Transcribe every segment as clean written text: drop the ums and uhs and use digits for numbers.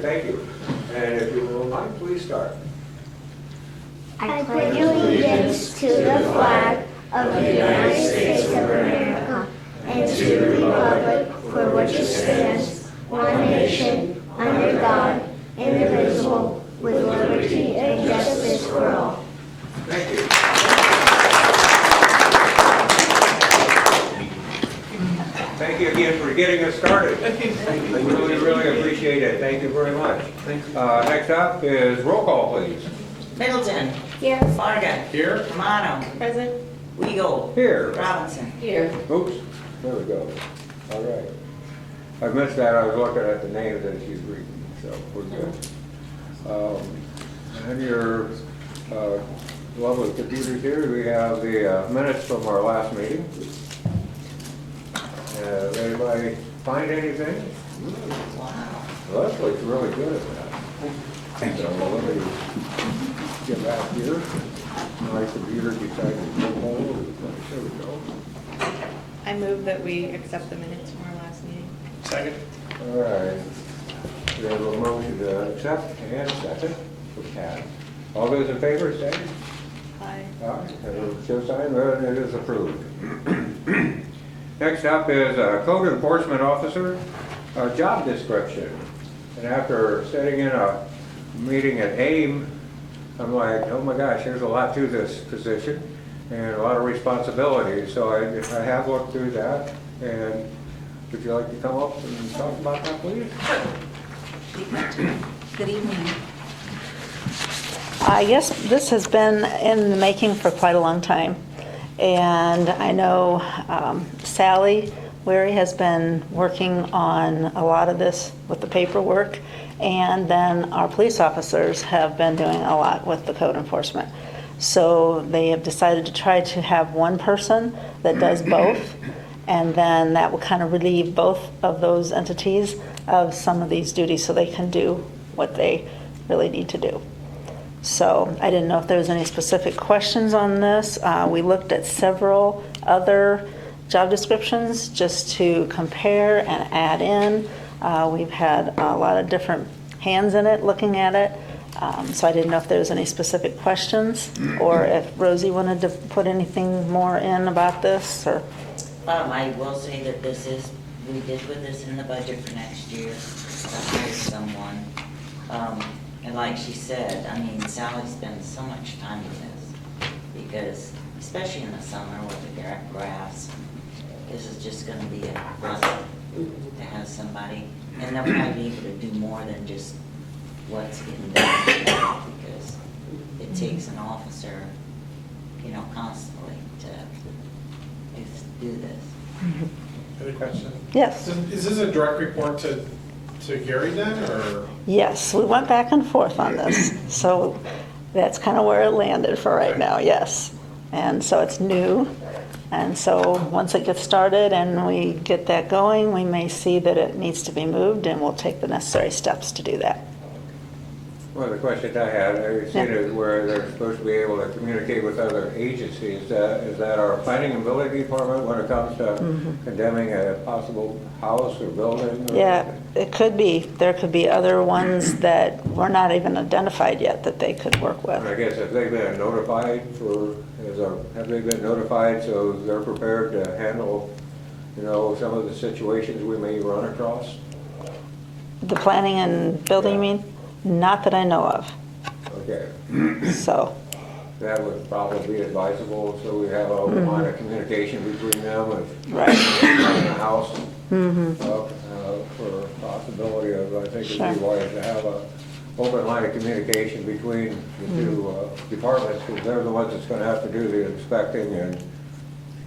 thank you. And if you will mind, please start. I pledge allegiance to the flag of the United States of America and to the republic for which it stands, one nation, under God, indivisible, with liberty and justice for all. Thank you. Thank you again for getting us started. We really, really appreciate it. Thank you very much. Next up is roll call, please. Middleton. Here. Farga. Here. Romano. Present. Weagle. Here. Robinson. Here. Oops, there we go. All right. I missed that. I was looking at the names as she's reading, so we're good. And your lovely computers here, we have the minutes from our last meeting. Anybody find anything? Wow. Well, that looks really good at that. So let me get back here. My computer decided to go all over the place. There we go. I move that we accept the minutes from our last meeting. Second. All right. We have a motion to accept and second for Pat. All those in favor, say Aye. aye. Show sign, it is approved. Next up is Code Enforcement Officer, job description. And after sitting in a meeting at AIM, I'm like, oh my gosh, there's a lot to this position and a lot of responsibilities. So I have looked through that. And would you like to come up and talk about that, please? Good evening. Yes, this has been in the making for quite a long time. And I know Sally Wary has been working on a lot of this with the paperwork. And then our police officers have been doing a lot with the code enforcement. So they have decided to try to have one person that does both. And then that will kind of relieve both of those entities of some of these duties so they can do what they really need to do. So I didn't know if there was any specific questions on this. We looked at several other job descriptions just to compare and add in. We've had a lot of different hands in it looking at it. So I didn't know if there was any specific questions or if Rosie wanted to put anything more in about this or. I will say that we did put this in the budget for next year, to hire someone. And like she said, I mean, Sally spends so much time with this because, especially in the summer with the grass, this is just gonna be a plus to have somebody. And they'll probably be able to do more than just what's getting done because it takes an officer, constantly to do this. Other question? Yes. Is this a direct report to Gary then, or? Yes, we went back and forth on this. So that's kind of where it landed for right now, yes. And so it's new. And so once it gets started and we get that going, we may see that it needs to be moved and we'll take the necessary steps to do that. One of the questions I had, I've seen it where they're supposed to be able to communicate with other agencies. Is that our planning and building department when it comes to condemning a possible house or building? Or Yeah, it could be. There could be other ones that were not even identified yet that they could work And I with. guess have they been notified have they been notified so they're prepared to handle, some of the situations we may run across? The planning and building, you mean? Not that I know of. Okay. So, That would probably be advisable, so we have a line of communication between them if right. in the house. For a possibility of, I think it'd be Sure. wise to have a open line of communication between the two departments, because they're the ones that's gonna have to do the inspecting and,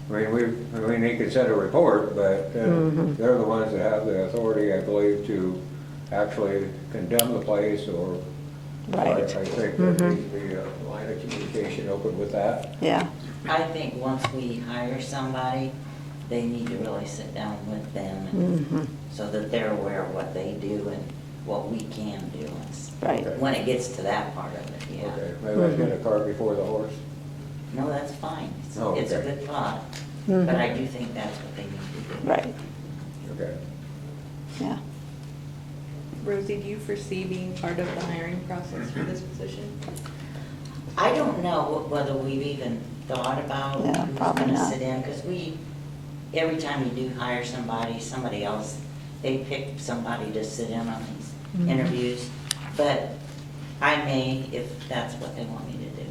they can send a report, but they're the ones that have the authority, I believe, to actually condemn the place or. Right. I think there needs to be a line of communication open with that. Yeah, I think once we hire somebody, they need to really sit down with them and so that they're aware of what they do and what we can do. right. Okay. When it gets to that part of it, yeah. Okay, maybe let's get a cart before the horse. No, that's fine. Oh, It's a okay. good thought, but I do think that's what they need to do. Right, Okay. yeah. Rosie, do you foresee being part of the hiring process for this position? I don't know whether we've even thought about Yeah, who's probably gonna not. sit in, because every time we do hire somebody else, they pick somebody to sit in on these Mhm. interviews. But I may, if that's what they want me to do.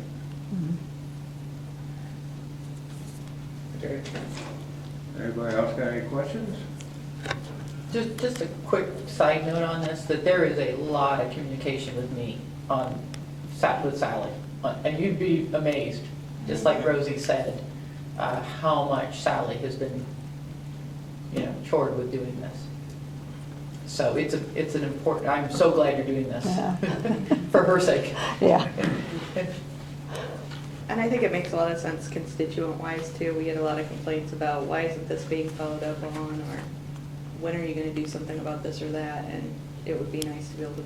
Mhm. Okay. Anybody else got any questions? Just a quick side note on this, that there is a lot of communication with me with Sally. And you'd be amazed, just like Rosie said, how much Sally has been, chored with doing this. So it's an important, I'm so glad you're doing this, Yeah. for her sake. Yeah. And I think it makes a lot of sense constituent-wise too. We get a lot of complaints about why isn't this being followed up on, or when are you gonna do something about this or that? And it would be nice to be able to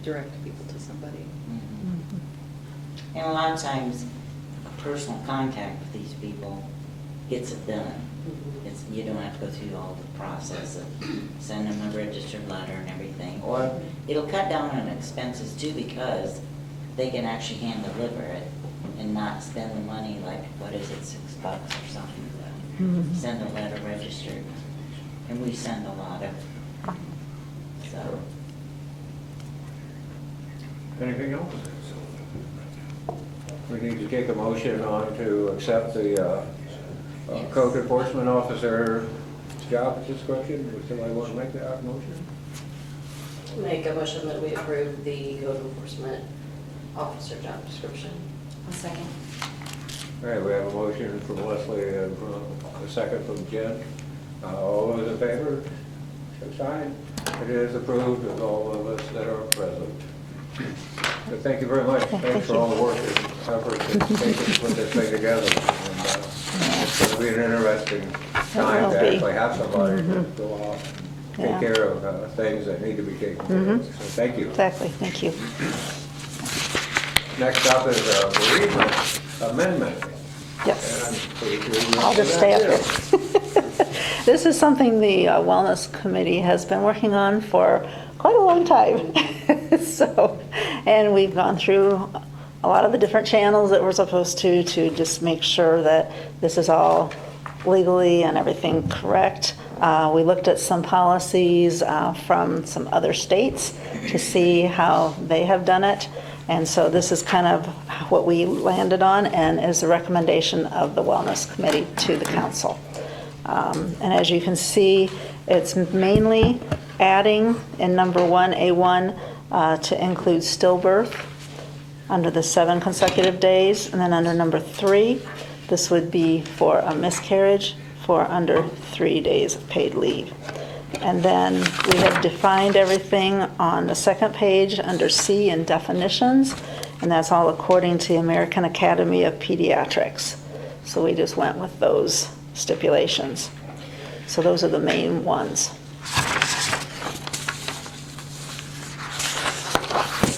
direct people to somebody. Mhm. And a lot of times, personal contact with these people gets it done. You don't have to go through all the process of sending them a registered letter and everything. Or it'll cut down on expenses too, because they can actually hand deliver it and not spend the money, like, what is it, $6 or something, to Mhm. send a letter registered. And we send a lot of, so. Anything else? We need to take a motion on to accept the code enforcement officer job description. Would somebody want to make that motion? Make a motion that we approve the code enforcement officer job description. A second. All right, we have a motion from Leslie and a second from Jen. All those in favor, show sign. It is approved with all of us that are present. So thank you very much. Thanks for all the work and effort to take and put this thing together. And, it's going to be an interesting time will to be. actually have somebody to go off and Yeah. take care of things that need to be taken care of. So thank you. Exactly, thank you. Next up is a bereavement amendment. Yes. And I'm pretty sure you I'll just know stay up that here. This is something the Wellness Committee has been working on for quite a long time. So, and we've gone through a lot of the different channels that we're supposed to just make sure that this is all legally and everything correct. We looked at some policies from some other states to see how they have done it. And so this is kind of what we landed on and is the recommendation of the Wellness Committee to the council. And as you can see, it's mainly adding in number 1A1 to include stillbirth under the 7 consecutive days. And then under number 3, this would be for a miscarriage for under 3 days of paid leave. And then we have defined everything on the second page under C in definitions, and that's all according to the American Academy of Pediatrics. So we just went with those stipulations. So those are the main ones.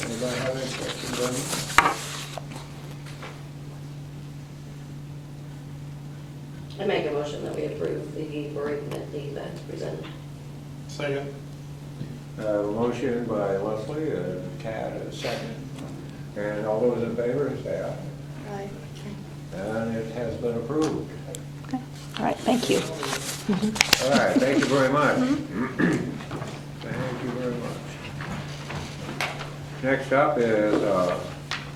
Anybody have any questions on this? I make a motion that we approve the bereavement leave as presented. Second. A motion by Leslie and Tad a second. And all those in favor, say aye. Aye. And it has been approved. Okay. All right, thank you. All right, thank you very much. Thank you very much. Next up is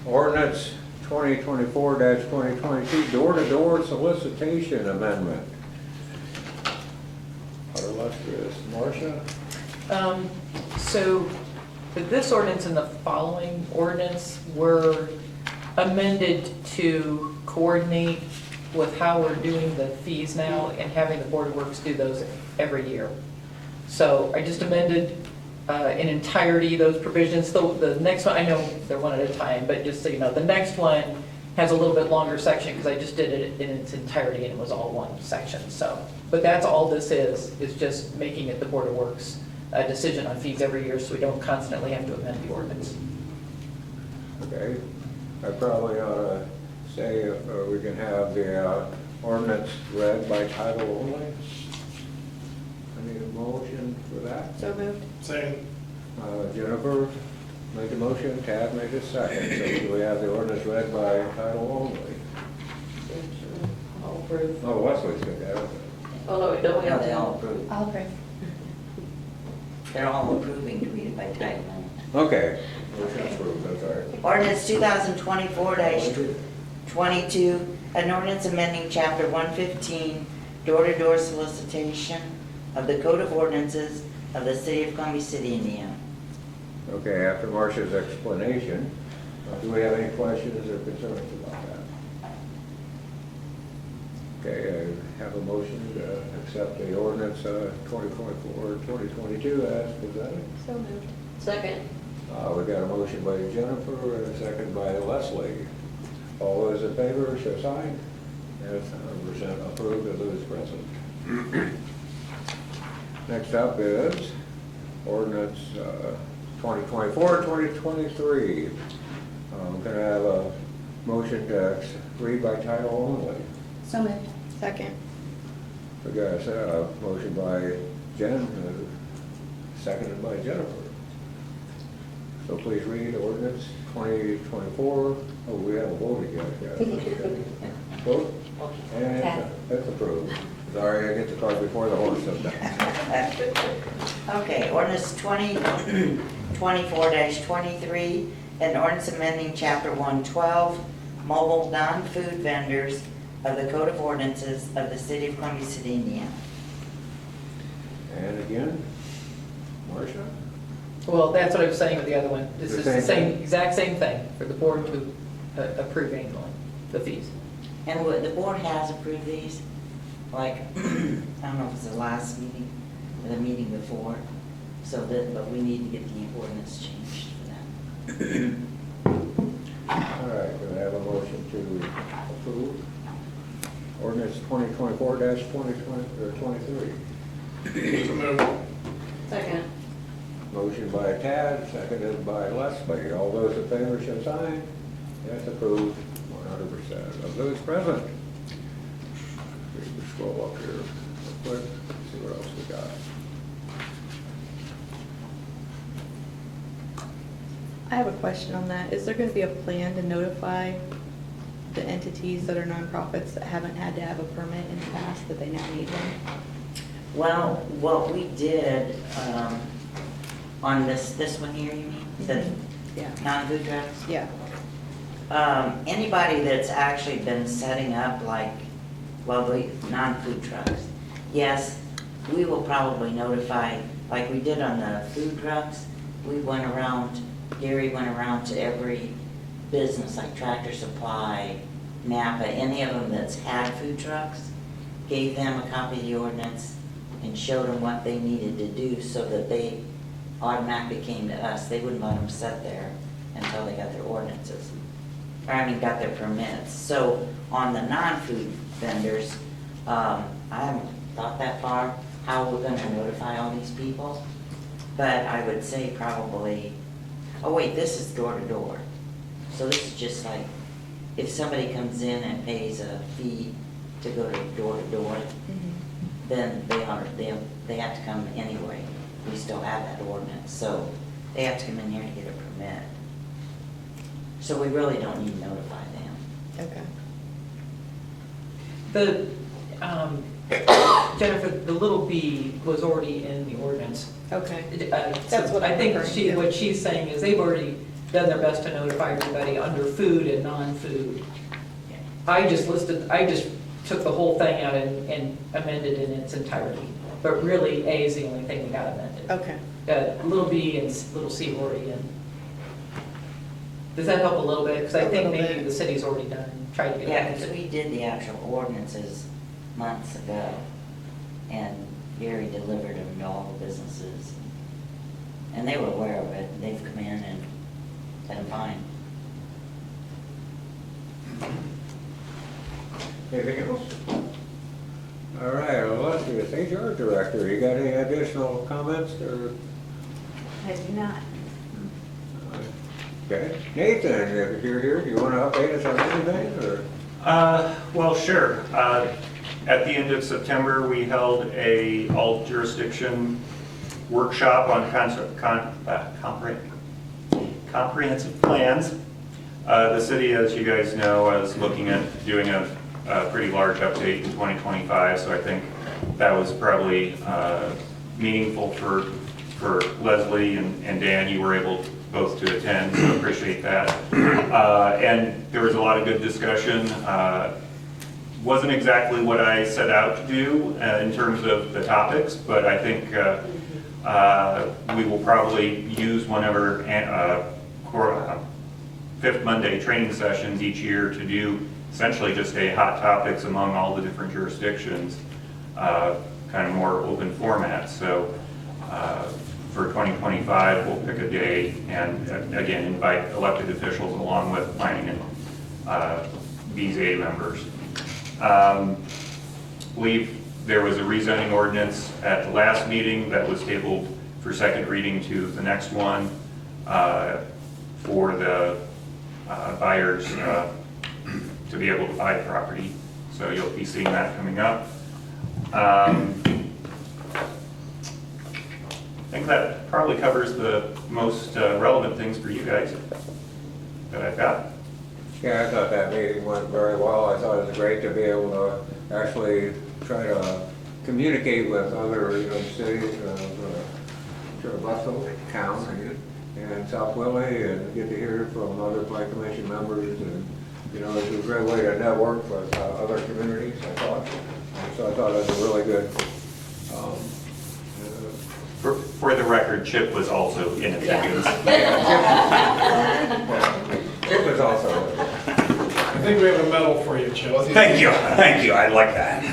ordinance 2024-2022 door-to-door solicitation amendment. Our illustrious Marcia. So this ordinance and the following ordinance were amended to coordinate with how we're doing the fees now and having the Board of Works do those every year. So I just amended in entirety those provisions. The next one, I know they're one at a time, but just so you know, the next one has a little bit longer section because I just did it in its entirety and it was all one section. So, but that's all this is just making it the Board of Works decision on fees every year so we don't constantly have to amend the ordinance. Okay, I probably ought to say if we can have the ordinance read by title only. I need a motion for that. So moved. Second. Jennifer made the motion, Tad made the second. So do we have the ordinance read by title only? I'll approve. Oh, Wesley's got that. Oh, no, don't we Yeah, have they all to? approve. I'll pray. They're all approving to read it by title only. Okay. Motion approved, that's all right. Ordinance 2024-22, an ordinance amending Chapter 115, door-to-door solicitation of the Code of Ordinances of the City of Columbia City, Indiana. Okay, after Marcia's explanation, do we have any questions or concerns about that? Okay, I have a motion to accept the ordinance 2024-2022 as presented. So moved. Second. We got a motion by Jennifer and a second by Leslie. All those in favor, show sign. Yes, 100% approved of those present. Next up is ordinance 2024-2023. Can I have a motion to read by title only? So moved. Second. We got a motion by Jen, seconded by Jennifer. So please read ordinance 2024. Oh, we haven't voted yet. Vote? And it's approved. Sorry, I get the cart before the horse sometimes. Okay, ordinance 2024-23, an ordinance amending Chapter 112, mobile non-food vendors of the Code of Ordinances of the City of Columbia City, Indiana. And again, Marcia? Well, that's what I was saying with the other one. This The is the same same, thing? exact same thing for the board to approve annually, the fees. And the board has approved these, like, I don't know if it's the last meeting or the meeting before, so that, but we need to get the ordinance changed for that. All right, do I have a motion to approve ordinance 2024-2023? So moved. Second. Motion by Tad, seconded by Leslie. All those in favor, show sign. Yes, approved, 100% of those present. We can scroll up here real quick, see what else we got. I have a question on that. Is there going to be a plan to notify the entities that are nonprofits that haven't had to have a permit in the past that they now need one? Well, what we did, on this one here, you mean, the Yeah. non-food trucks? Yeah. Anybody that's actually been setting up like, well, the non-food trucks, yes, we will probably notify, like we did on the food trucks. We went around, Gary went around to every business like Tractor Supply, Napa, any of them that's had food trucks, gave them a copy of the ordinance and showed them what they needed to do so that they automatically came to us. They wouldn't let them sit there until they got their ordinances, or I mean, got their permits. So on the non-food vendors, I haven't thought that far, how we're gonna notify all these people. But I would say probably, oh wait, this is door to door. So this is just like, if somebody comes in and pays a fee to go to door, then they have to come anyway. We still have that ordinance, so they have to come in here to get a permit. So we really don't need to notify them. Okay. The, Jennifer, the little b was already in the ordinance. Okay. That's what I I'm think referring to. what she's saying is they've already done their best to notify everybody under food and non-food. I just took the whole thing out and amended in its entirety. But really, A is the only thing we got amended. Okay. Little b and little c were already in. Does that help a little bit? Because I A think little maybe bit. the city's already done, tried to get Yeah, that. because we did the actual ordinances months ago, and Gary delivered them to all the businesses. And they were aware of it, and they've come in and been fine. Anything else? All right, well, Leslie, as HR director, you got any additional comments or? I do not. Okay, Nathan, if you're here, do you want to update us on anything or? Well, sure. At the end of September, we held a all jurisdiction workshop on comprehensive plans. The city, as you guys know, is looking at doing a pretty large update in 2025, so I think that was probably meaningful for Leslie and Dan. You were able both to attend, so appreciate that. And there was a lot of good discussion. Wasn't exactly what I set out to do in terms of the topics, but I think we will probably use whenever fifth Monday training sessions each year to do essentially just a hot topics among all the different jurisdictions, kind of more open format. So for 2025, we'll pick a day and again invite elected officials along with planning and BZA members. Believe there was a rezoning ordinance at the last meeting that was tabled for second reading to the next one for the buyers to be able to buy the property. So you'll be seeing that coming up. I think that probably covers the most relevant things for you guys that I've got. Yeah, I thought that meeting went very well. I thought it was great to be able to actually try to communicate with other cities of Russell, town, and South Willie, and get to hear from other plan commission members. And it was a great way to network with other communities, I thought. And so I thought it was a really good. For the record, Chip was also in attendance. It was also. I think we have a medal for you, Chip. Thank you, I like that.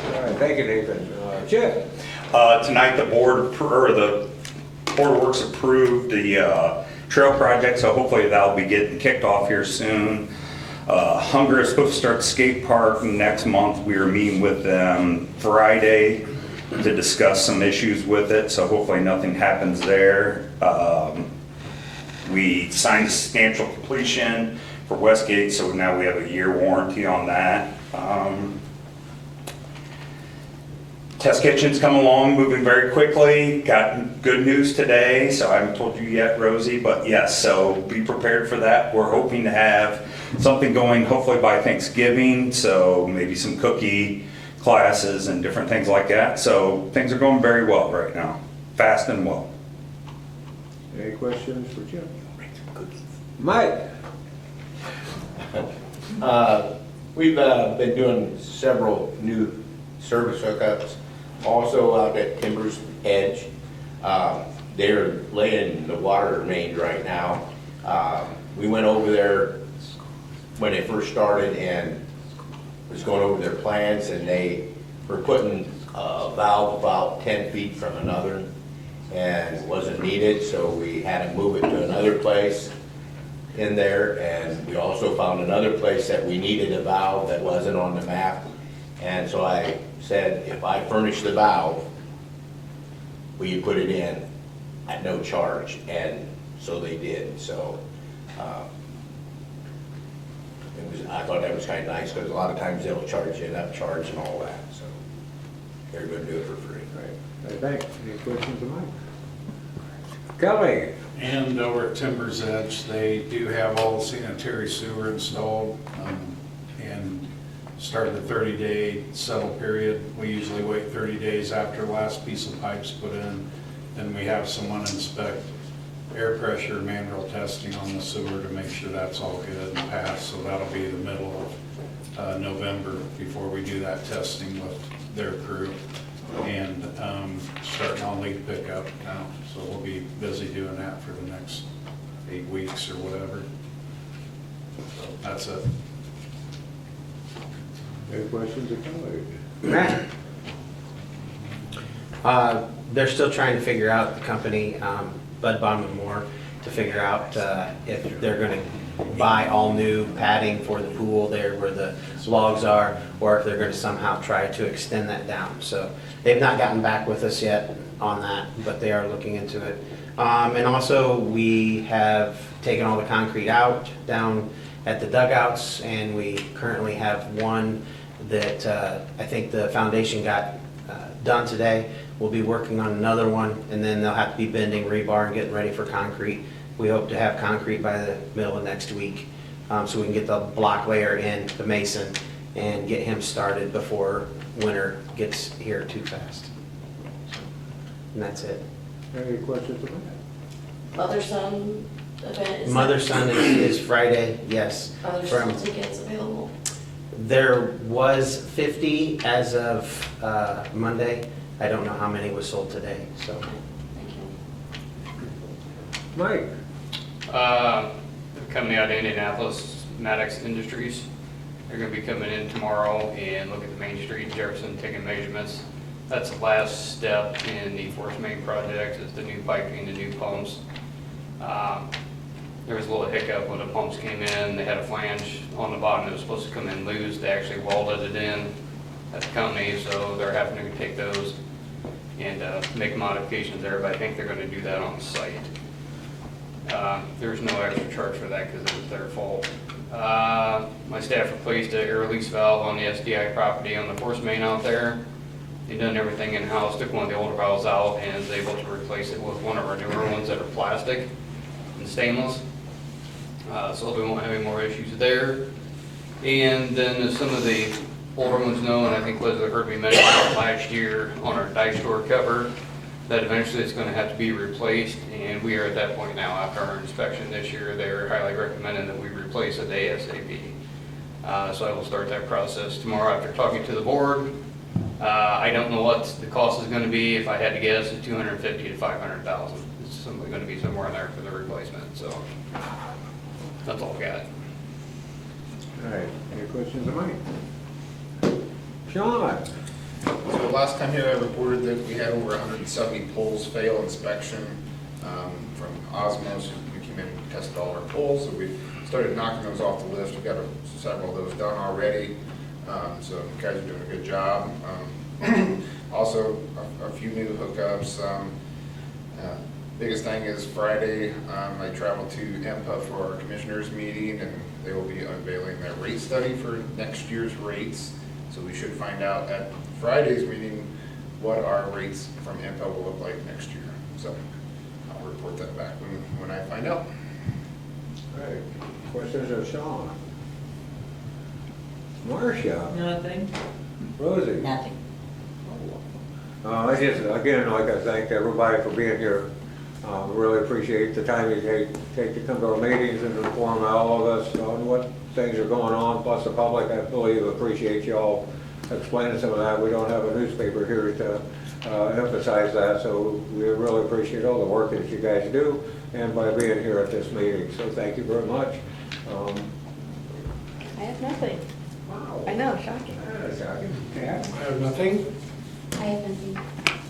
All right, thank you, Nathan. Chip? Tonight, the Board of Works approved the trail project, so hopefully that'll be getting kicked off here soon. Hunger is supposed to start the skate park next month. We are meeting with them Friday to discuss some issues with it, so hopefully nothing happens there. We signed a substantial completion for Westgate, so now we have a year warranty on that. Test kitchen's come along, moving very quickly. Got good news today, so I haven't told you yet, Rosie, but yes, so be prepared for that. We're hoping to have something going hopefully by Thanksgiving, so maybe some cookie classes and different things like that. So things are going very well right now, fast and well. Any questions for Chip? Mike? We've been doing several new service hookups. Also out at Timbers Edge, they're laying the water main right now. We went over there when they first started and was going over their plans, and they were putting a valve about 10 feet from another and it wasn't needed, so we had to move it to another place in there. And we also found another place that we needed a valve that wasn't on the map. And so I said, if I furnish the valve, will you put it in at no charge? And so they did. So I thought that was kind of nice, because a lot of times they'll charge you an upcharge and all that. So they're going to do it for free. Right. Thanks. Any questions of Mike? Kelly? And over at Timbers Edge, they do have all the sanitary sewer installed and started the 30-day settle period. We usually wait 30 days after the last piece of pipe's put in. Then we have someone inspect air pressure manual testing on the sewer to make sure that's all good and passed. So that'll be the middle of November before we do that testing with their crew. And starting on leak pickup now. So we'll be busy doing that for the next 8 weeks or whatever. So that's it. Any questions of Kelly? Matt? They're still trying to figure out, the company, Bud Bond & Moore, to figure out if they're going to buy all new padding for the pool there where the logs are, or if they're going to somehow try to extend that down. So they've not gotten back with us yet on that, but they are looking into it. And also, we have taken all the concrete out down at the dugouts, and we currently have one that I think the foundation got done today. We'll be working on another one, and then they'll have to be bending rebar and getting ready for concrete. We hope to have concrete by the middle of next week, so we can get the block layer in, the mason, and get him started before winter gets here too fast. And that's it. Any questions about Mother-son event is. Mother-son is Friday, yes. Are there From- still tickets available? There was 50 as of Monday. I don't know how many was sold today, so. Thank you. that? Mike? The company out of Indianapolis, Maddox Industries, they're gonna be coming in tomorrow and look at the Main Street, Jefferson, taking measurements. That's the last step in the Force Main project, is the new piping, the new pumps. There was a little hiccup when the pumps came in. They had a flange on the bottom that was supposed to come in loose. They actually welded it in at the company, so they're having to take those and make modifications there, but I think they're gonna do that on site. There's no extra charge for that because it was their fault. My staff replaced the air release valve on the SDI property on the Force Main out there. They done everything in-house, took one of the older valves out and is able to replace it with one of our newer ones that are plastic and stainless. So we won't have any more issues there. And then as some of the older ones know, and I think Liz heard me mention it last year on our dice store cover, that eventually it's gonna have to be replaced, and we are at that point now after our inspection this year. They're highly recommending that we replace it ASAP. So I will start that process tomorrow after talking to the board. I don't know what the cost is gonna be. If I had to guess, it's $250,000 to $500,000. It's simply gonna be somewhere in there for the replacement, so that's all I got. All right, any questions of Mike? Sean? So last time here I reported that we had over 170 poles fail inspection from Osmos. We came in and tested all our poles, so we started knocking those off the list. We've got several of those done already, so you guys are doing a good job. Also, a few new hookups. Biggest thing is Friday, I traveled to EMPA for our commissioners meeting, and they will be unveiling their rate study for next year's rates. So we should find out at Friday's meeting what our rates from EMPA will look like next year. So I'll report that back when I find out. All right, questions of Sean? Marcia? Nothing. Rosie? Nothing. I just, again, like I thank everybody for being here. Really appreciate the time you take to come to our meetings and inform all of us on what things are going on, plus the public. I believe appreciate you all explaining some of that. We don't have a newspaper here to emphasize that, so we really appreciate all the work that you guys do and by being here at this meeting. So thank you very much. I have nothing. Wow. I know, shocking. Shocking. Kat? I have nothing. I have nothing.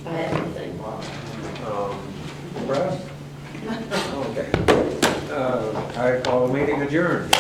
I have nothing. Press? Okay. I call the meeting adjourned.